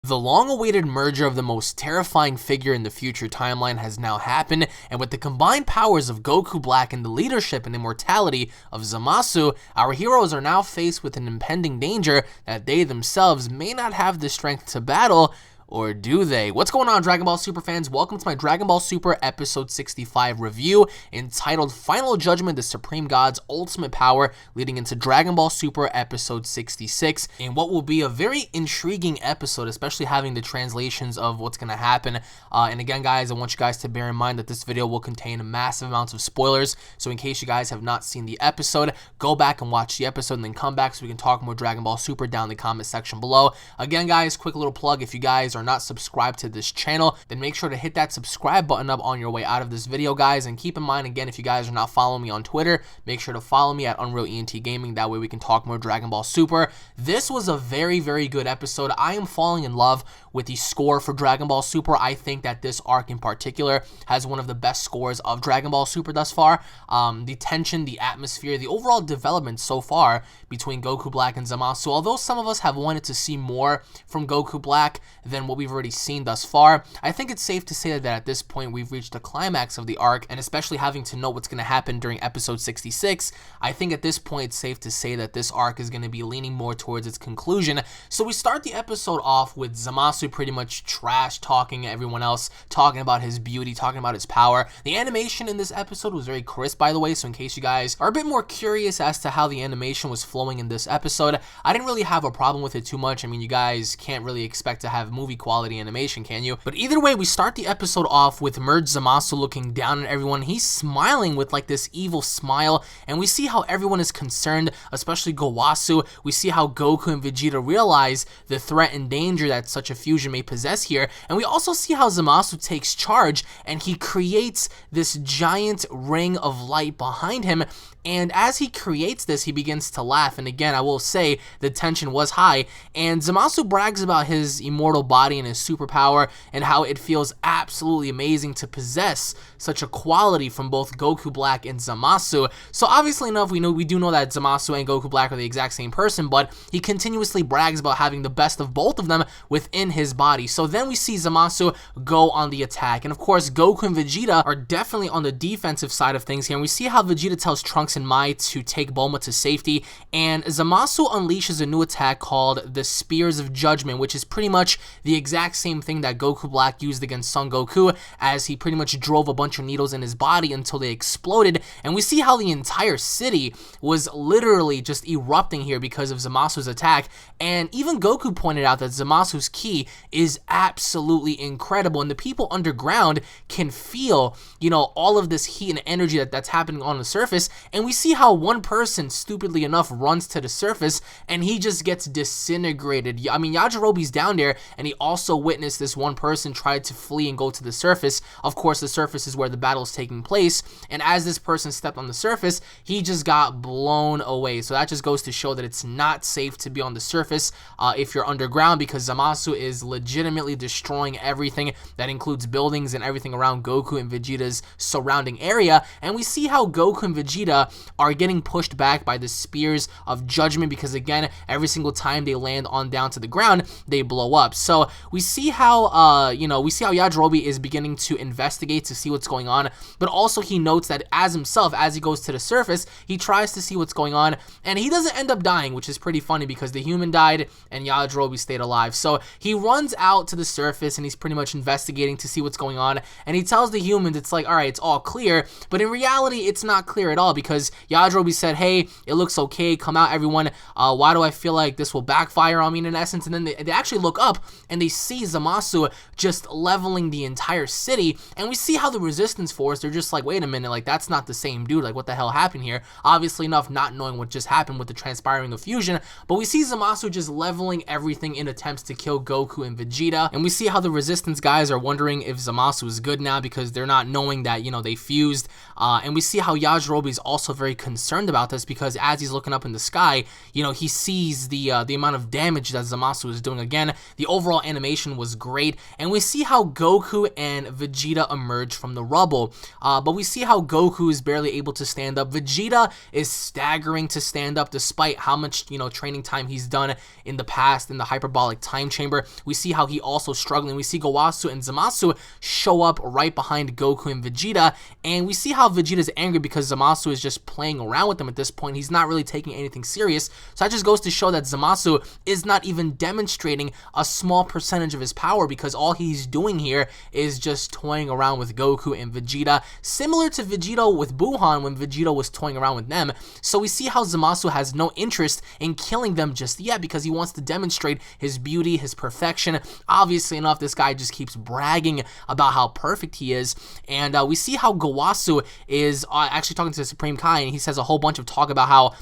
The long-awaited merger of the most terrifying figure in the future timeline has now happened, and with the combined powers of Goku Black and the leadership and immortality of Zamasu, our heroes are now faced with an impending danger that they themselves may not have the strength to battle. Or do they? What's going on, Dragon Ball Super fans? Welcome to my Dragon Ball Super Episode 65 review entitled Final Judgment, the Supreme God's Ultimate Power, leading into Dragon Ball Super Episode 66, in what will be a very intriguing episode, especially having the translations of what's going to happen. And again, guys, I want you guys to bear in mind that this video will contain massive amounts of spoilers, so in case you guys have not seen the episode, go back and watch the episode and then come back so we can talk more Dragon Ball Super down in the comment section below. Again, guys, quick little plug, if you guys are not subscribed to this channel, then make sure to hit that subscribe button up on your way out of this video, guys. And keep in mind, again, if you guys are not following me on Twitter, make sure to follow me at UnrealEntGaming. That way we can talk more Dragon Ball Super. This was a very, very good episode. I am falling in love with the score for Dragon Ball Super. I think that this arc in particular has one of the best scores of Dragon Ball Super thus far. The tension, the atmosphere, the overall development so far between Goku Black and Zamasu, although some of us have wanted to see more from Goku Black than what we've already seen thus far, I think it's safe to say that at this point we've reached the climax of the arc, and especially having to know what's going to happen during episode 66, I think at this point it's safe to say that this arc is going to be leaning more towards its conclusion. So we start the episode off with Zamasu pretty much trash talking everyone else, talking about his beauty, talking about his power. The animation in this episode was very crisp, by the way, so in case you guys are a bit more curious as to how the animation was flowing in this episode, I didn't really have a problem with it too much. I mean, you guys can't really expect to have movie quality animation, can you? But either way, we start the episode off with Merge Zamasu looking down at everyone. He's smiling with like this evil smile, and we see how everyone is concerned, especially Gowasu. We see how Goku and Vegeta realize the threat and danger that such a fusion may possess here, and we also see how Zamasu takes charge and he creates this giant ring of light behind him. And as he creates this, he begins to laugh. And again, I will say the tension was high. And Zamasu brags about his immortal body and his superpower and how it feels absolutely amazing to possess such a quality from both Goku Black and Zamasu. So obviously enough, we do know that Zamasu and Goku Black are the exact same person, but he continuously brags about having the best of both of them within his body. So then we see Zamasu go on the attack. And of course, Goku and Vegeta are definitely on the defensive side of things here. And we see how Vegeta tells Trunks and Mai to take Bulma to safety, and Zamasu unleashes a new attack called the Spears of Judgment, which is pretty much the exact same thing that Goku Black used against Son Goku, as he pretty much drove a bunch of needles in his body until they exploded. And we see how the entire city was literally just erupting here because of Zamasu's attack. And even Goku pointed out that Zamasu's ki is absolutely incredible, and the people underground can feel, you know, all of this heat and energy that's happening on the surface. And we see how one person, stupidly enough, runs to the surface and he just gets disintegrated. I mean, Yajirobe's down there, and he also witnessed this one person try to flee and go to the surface. Of course, the surface is where the battle is taking place, and as this person stepped on the surface, he just got blown away. So that just goes to show that it's not safe to be on the surface if you're underground, because Zamasu is legitimately destroying everything. That includes buildings and everything around Goku and Vegeta's surrounding area. And we see how Goku and Vegeta are getting pushed back by the Spears of Judgment, because again, every single time they land on down to the ground, they blow up. So we see how we see how Yajirobe is beginning to investigate to see what's going on, but also he notes that as himself, as he goes to the surface, he tries to see what's going on, and he doesn't end up dying, which is pretty funny because the human died and Yajirobe stayed alive. So he runs out to the surface and he's pretty much investigating to see what's going on, and he tells the humans it's like, all right, it's all clear, but in reality it's not clear at all, because Yajirobe said, hey, it looks okay, come out everyone, why do I feel like this will backfire on me in essence? And then they actually look up and they see Zamasu just leveling the entire city, and we see how the resistance force, they're just like, wait a minute, like that's not the same dude, like what the hell happened here? Obviously enough, not knowing what just happened with the transpiring of fusion, but we see Zamasu just leveling everything in attempts to kill Goku and Vegeta, and we see how the resistance guys are wondering if Zamasu is good now because they're not knowing that, you know, they fused, and we see how Yajirobe is also very concerned about this because as he's looking up in the sky, you know, he sees the amount of damage that Zamasu is doing. Again, the overall animation was great, and we see how Goku and Vegeta emerge from the rubble. But we see how Goku is barely able to stand up. Vegeta is staggering to stand up despite how much, training time he's done in the past in the hyperbolic time chamber. We see how he also struggling. We see Gowasu and Zamasu show up right behind Goku and Vegeta, and we see how Vegeta's angry because Zamasu is just playing around with him at this point. He's not really taking anything serious. So that just goes to show that Zamasu is not even demonstrating a small percentage of his power, because all he's doing here is just toying around with Goku and Vegeta, similar to Vegeta with Buhan when Vegeta was toying around with them. So we see how Zamasu has no interest in killing them just yet because he wants to demonstrate his beauty, his perfection. Obviously enough, this guy just keeps bragging about how perfect he is, and we see how Gowasu is actually talking to the Supreme Kai, and he says a whole bunch of talk about how,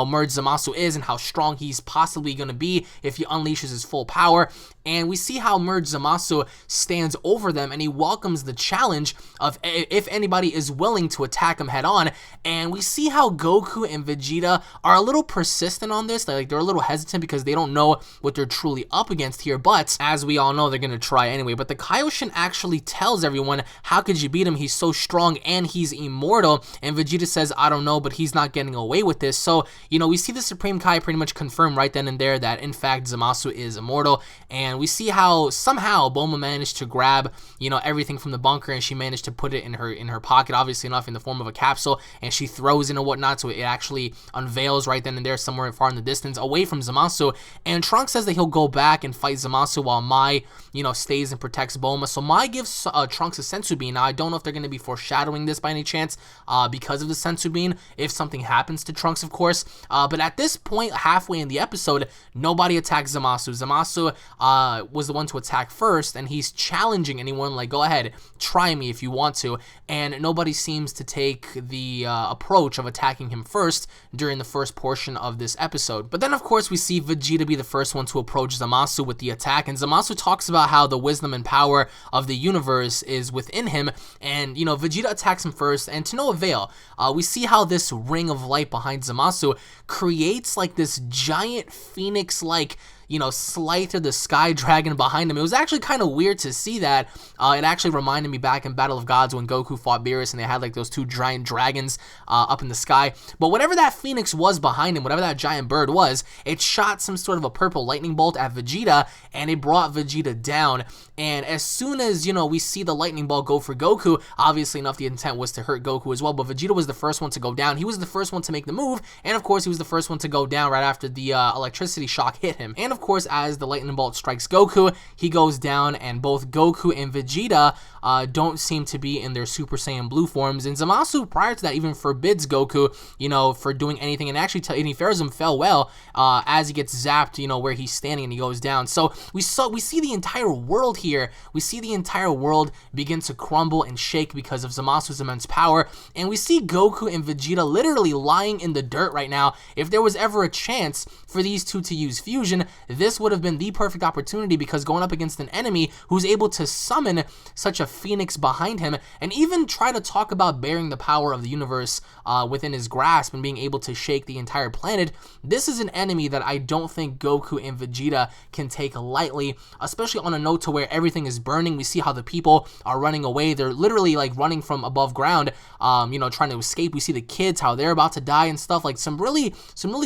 merged Zamasu is and how strong he's possibly going to be if he unleashes his full power. And we see how merged Zamasu stands over them, and he welcomes the challenge of if anybody is willing to attack him head on. And we see how Goku and Vegeta are a little persistent on this. They're a little hesitant because they don't know what they're truly up against here, but as we all know, they're going to try anyway. But the Kaioshin actually tells everyone, how could you beat him? He's so strong and he's immortal. And Vegeta says, I don't know, but he's not getting away with this. So, we see the Supreme Kai pretty much confirm right then and there that in fact Zamasu is immortal. And we see how somehow Bulma managed to grab, everything from the bunker, and she managed to put it in her pocket, obviously enough, in the form of a capsule, and she throws it and whatnot, so it actually unveils right then and there somewhere far in the distance away from Zamasu. And Trunks says that he'll go back and fight Zamasu while Mai, stays and protects Bulma. So Mai gives Trunks a senzu bean. Now, I don't know if they're going to be foreshadowing this by any chance because of the senzu bean, if something happens to Trunks, of course. But at this point, halfway in the episode, nobody attacks Zamasu. Zamasu was the one to attack first, and he's challenging anyone, like, go ahead, try me if you want to, and nobody seems to take the approach of attacking him first during the first portion of this episode. But then, of course, we see Vegeta be the first one to approach Zamasu with the attack, and Zamasu talks about how the wisdom and power of the universe is within him, and, Vegeta attacks him first, and to no avail. We see how this ring of light behind Zamasu creates, like, this giant phoenix-like, slight of the sky dragon behind him. It was actually kind of weird to see that. It actually reminded me back in Battle of Gods when Goku fought Beerus and they had like those two giant dragons up in the sky. But whatever that phoenix was behind him, whatever that giant bird was, it shot some sort of a purple lightning bolt at Vegeta, and it brought Vegeta down. And as soon as, we see the lightning ball go for Goku, obviously enough, the intent was to hurt Goku as well, but Vegeta was the first one to go down. He was the first one to make the move, and of course, he was the first one to go down right after the electricity shock hit him. And of course, as the lightning bolt strikes Goku, he goes down, and both Goku and Vegeta don't seem to be in their Super Saiyan Blue forms. And Zamasu, prior to that, even forbids Goku, for doing anything, and actually Eddie Ferrism fell well as he gets zapped, where he's standing and he goes down. So we see the entire world here. We see the entire world begin to crumble and shake because of Zamasu's immense power, and we see Goku and Vegeta literally lying in the dirt right now. If there was ever a chance for these two to use fusion, this would have been the perfect opportunity, because going up against an enemy who's able to summon such a phoenix behind him and even try to talk about bearing the power of the universe within his grasp and being able to shake the entire planet, this is an enemy that I don't think Goku and Vegeta can take lightly, especially on a note to where everything is burning. We see how the people are running away. They're literally like running from above ground, trying to escape. We see the kids, how they're about to die and stuff, like some really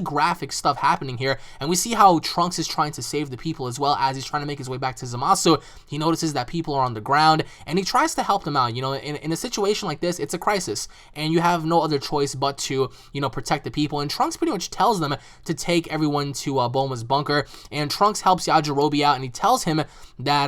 graphic stuff happening here. And we see how Trunks is trying to save the people as well as he's trying to make his way back to Zamasu. He notices that people are on the ground and he tries to help them out. In a situation like this, it's a crisis and you have no other choice but to, protect the people. And Trunks pretty much tells them to take everyone to Bulma's bunker. And Trunks helps Yajirobe out and he tells him that,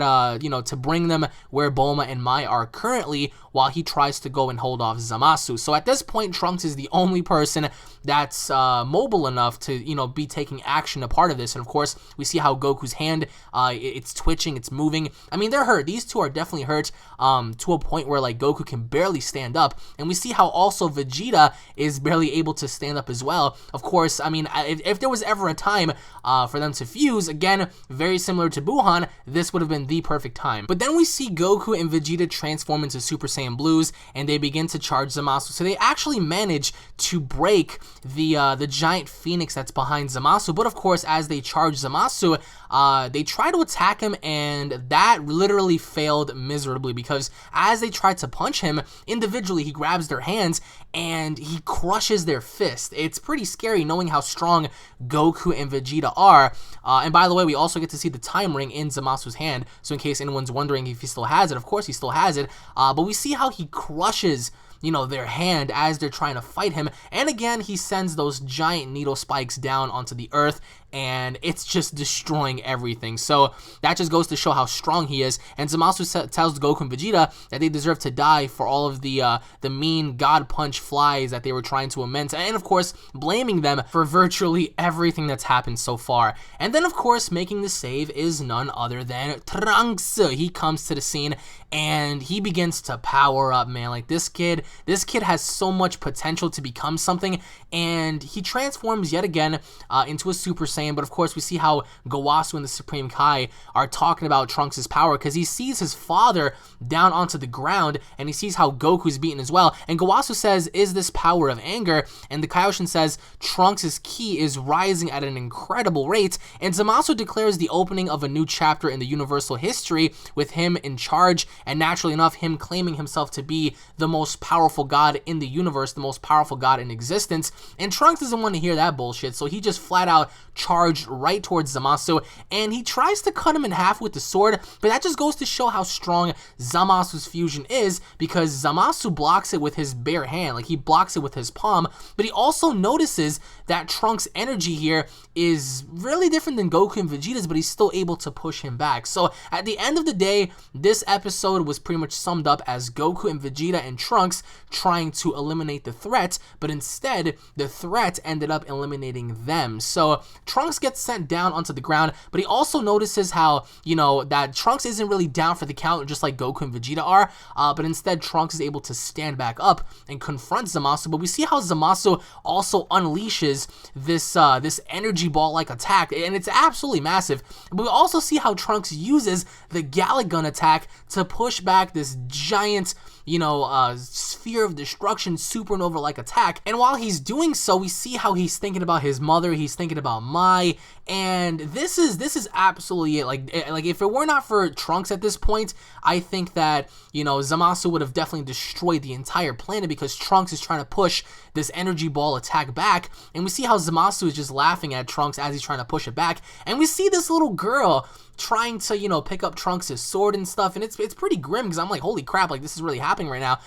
to bring them where Bulma and Mai are currently, while he tries to go and hold off Zamasu. So at this point, Trunks is the only person that's mobile enough to, be taking action a part of this. And of course, we see how Goku's hand, it's twitching, it's moving. I mean, they're hurt. These two are definitely hurt to a point where like Goku can barely stand up. And we see how also Vegeta is barely able to stand up as well. Of course, I mean, if there was ever a time for them to fuse, again, very similar to Buhan, this would have been the perfect time. But then we see Goku and Vegeta transform into Super Saiyan Blues and they begin to charge Zamasu. So they actually manage to break the giant phoenix that's behind Zamasu. But of course, as they charge Zamasu, Zamasu, they try to attack him, and that literally failed miserably because as they tried to punch him individually, he grabs their hands and he crushes their fist. It's pretty scary knowing how strong Goku and Vegeta are. And by the way, we also get to see the time ring in Zamasu's hand, so in case anyone's wondering if he still has it, of course he still has it. But we see how he crushes, you know, their hand as they're trying to fight him. And again, he sends those giant needle spikes down onto the earth, and it's just destroying everything. So that just goes to show how strong he is. And Zamasu tells Goku and Vegeta that they deserve to die for all of the mean God Punch flies that they were trying to immense, and of course blaming them for virtually everything that's happened so far. And then of course making the save is none other than Trunks. He comes to the scene and he begins to power up, man. Like this kid has so much potential to become something, and he transforms yet again into a Super Saiyan. But of course we see how Gowasu and the Supreme Kai are talking about Trunks' power because he sees his father down onto the ground and he sees how Goku's beaten as well. And Gowasu says, "Is this power of anger?" And the Kaioshin says, "Trunks' ki is rising at an incredible rate." And Zamasu declares the opening of a new chapter in the universal history with him in charge, and naturally enough, him claiming himself to be the most powerful god in the universe, the most powerful god in existence. And Trunks doesn't want to hear that bullshit, so he just flat out charged right towards Zamasu, and he tries to cut him in half with the sword, but that just goes to show how strong Zamasu's fusion is, because Zamasu blocks it with his bare hand, like he blocks it with his palm, but he also notices that Trunks' energy here is really different than Goku and Vegeta's, but he's still able to push him back. So at the end of the day, this episode was pretty much summed up as Goku and Vegeta and Trunks trying to eliminate the threat, but instead the threat ended up eliminating them. So Trunks gets sent down onto the ground, but he also notices how, you know, that Trunks isn't really down for the count just like Goku and Vegeta are, but instead Trunks is able to stand back up and confront Zamasu. But we see how Zamasu also unleashes this energy ball like attack, and it's absolutely massive. But we also see how Trunks uses the Gala gun attack to push back this giant, you know, sphere of destruction supernova like attack. And while he's doing so, we see how he's thinking about his mother, he's thinking about Mai, and this is absolutely it. Like if it were not for Trunks at this point, I think that, you know, Zamasu would have definitely destroyed the entire planet, because Trunks is trying to push this energy ball attack back, and we see how Zamasu is just laughing at Trunks as he's trying to push it back. And we see this little girl trying to, you know, pick up Trunks' sword and stuff, and it's pretty grim, because I'm like, holy crap, like this is really happening right now.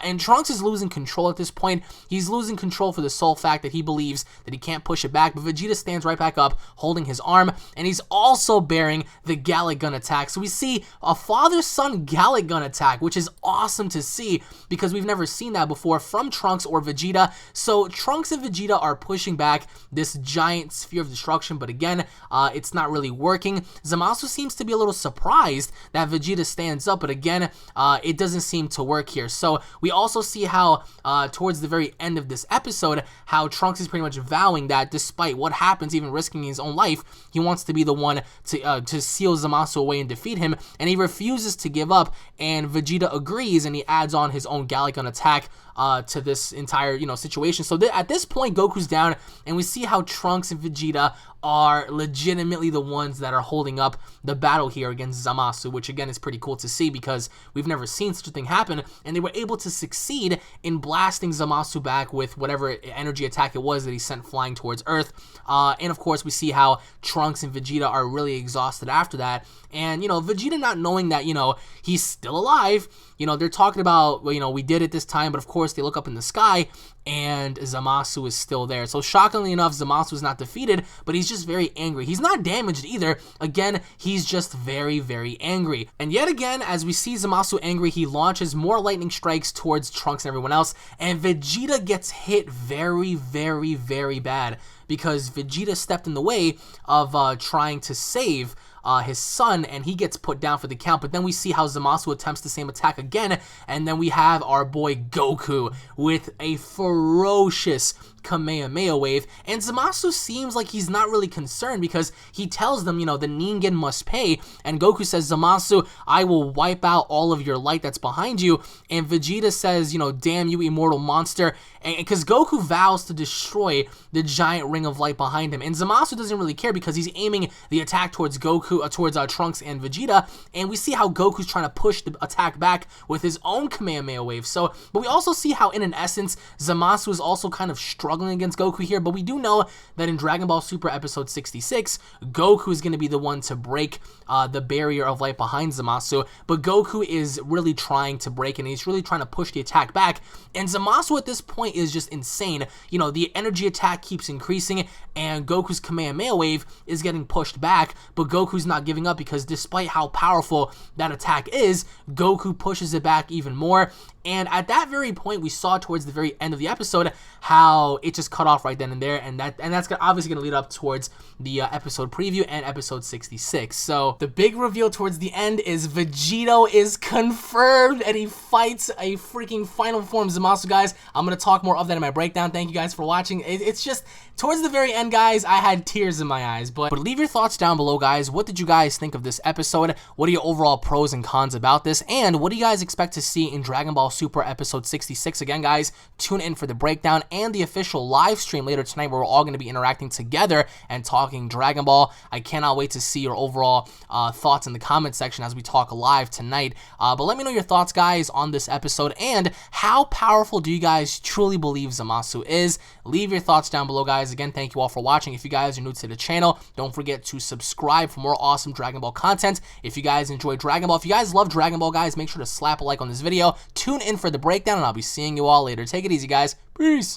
And Trunks is losing control at this point. He's losing control for the sole fact that he believes that he can't push it back, but Vegeta stands right back up holding his arm, and he's also bearing the Gala gun attack. So we see a father-son Gala gun attack, which is awesome to see because we've never seen that before from Trunks or Vegeta. So Trunks and Vegeta are pushing back this giant sphere of destruction, but again, it's not really working. Zamasu seems to be a little surprised that Vegeta stands up, but again, it doesn't seem to work here. So we also see how towards the very end of this episode, how Trunks is pretty much vowing that despite what happens, even risking his own life, he wants to be the one to seal Zamasu away and defeat him, and he refuses to give up, and Vegeta agrees, and he adds on his own Gala gun attack to this entire, you know, situation. So at this point, Goku's down, and we see how Trunks and Vegeta are legitimately the ones that are holding up the battle here against Zamasu, which again is pretty cool to see because we've never seen such a thing happen, and they were able to succeed in blasting Zamasu back with whatever energy attack it was that he sent flying towards Earth. And of course, we see how Trunks and Vegeta are really exhausted after that, and, you know, Vegeta not knowing that, you know, he's still alive, you know, they're talking about, well, you know, we did it this time, but of course they look up in the sky and Zamasu is still there. So shockingly enough, Zamasu is not defeated, but he's just very angry. He's not damaged either. Again, he's just very, very angry. And yet again, as we see Zamasu angry, he launches more lightning strikes towards Trunks and everyone else, and Vegeta gets hit very, very, very bad because Vegeta stepped in the way of trying to save his son, and he gets put down for the count. But then we see how Zamasu attempts the same attack again, and then we have our boy Goku with a ferocious Kamehameha wave, and Zamasu seems like he's not really concerned because he tells them, you know, the Ningen must pay, and Goku says, Zamasu, I will wipe out all of your light that's behind you, and Vegeta says, you know, damn you immortal monster, because Goku vows to destroy the giant ring of light behind him, and Zamasu doesn't really care because he's aiming the attack towards Goku, towards Trunks and Vegeta, and we see how Goku's trying to push the attack back with his own Kamehameha wave. So, but we also see how, in an essence, Zamasu is also kind of struggling against Goku here, but we do know that in Dragon Ball Super Episode 66, Goku is going to be the one to break the barrier of light behind Zamasu, but Goku is really trying to break, and he's really trying to push the attack back, and Zamasu at this point is just insane. You know, the energy attack keeps increasing, and Goku's Kamehameha wave is getting pushed back, but Goku's not giving up because despite how powerful that attack is, Goku pushes it back even more. And at that very point, we saw towards the very end of the episode how it just cut off right then and there, and that's obviously going to lead up towards the episode preview and episode 66. So the big reveal towards the end is Vegeta is confirmed, and he fights a freaking final form Zamasu, guys. I'm going to talk more of that in my breakdown. Thank you guys for watching. It's just towards the very end, guys, I had tears in my eyes. But leave your thoughts down below, guys. What did you guys think of this episode? What are your overall pros and cons about this? And what do you guys expect to see in Dragon Ball Super Episode 66? Again, guys, tune in for the breakdown and the official live stream later tonight where we're all going to be interacting together and talking Dragon Ball. I cannot wait to see your overall thoughts in the comment section as we talk live tonight. But let me know your thoughts, guys, on this episode, and how powerful do you guys truly believe Zamasu is? Leave your thoughts down below, guys. Again, thank you all for watching. If you guys are new to the channel, don't forget to subscribe for more awesome Dragon Ball content. If you guys enjoy Dragon Ball, if you guys love Dragon Ball, guys, make sure to slap a like on this video. Tune in for the breakdown, and I'll be seeing you all later. Take it easy, guys. Peace.